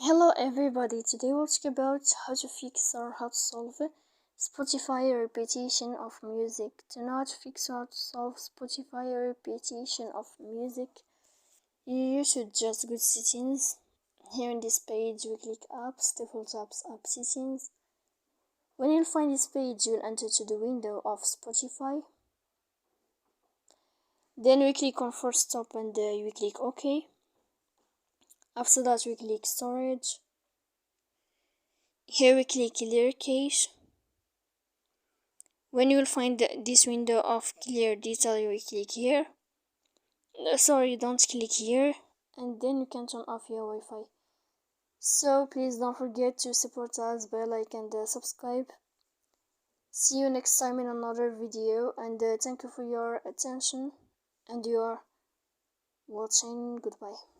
Hello everybody, today we'll talk about how to fix or how to solve Spotify repetition of music. To know how to fix or how to solve Spotify repetition of music, you should just go to settings. Here in this page we click apps, default apps, app settings. When you'll find this page, you'll enter to the window of Spotify. Then we click on force stop and we click OK. After that we click storage. Here we click clear cache. When you will find this window of clear detail, you will click here. Don't click here, and then you can turn off your Wi-Fi. So please don't forget to support us by like and subscribe. See you next time in another video, and thank you for your attention and your watching. Goodbye.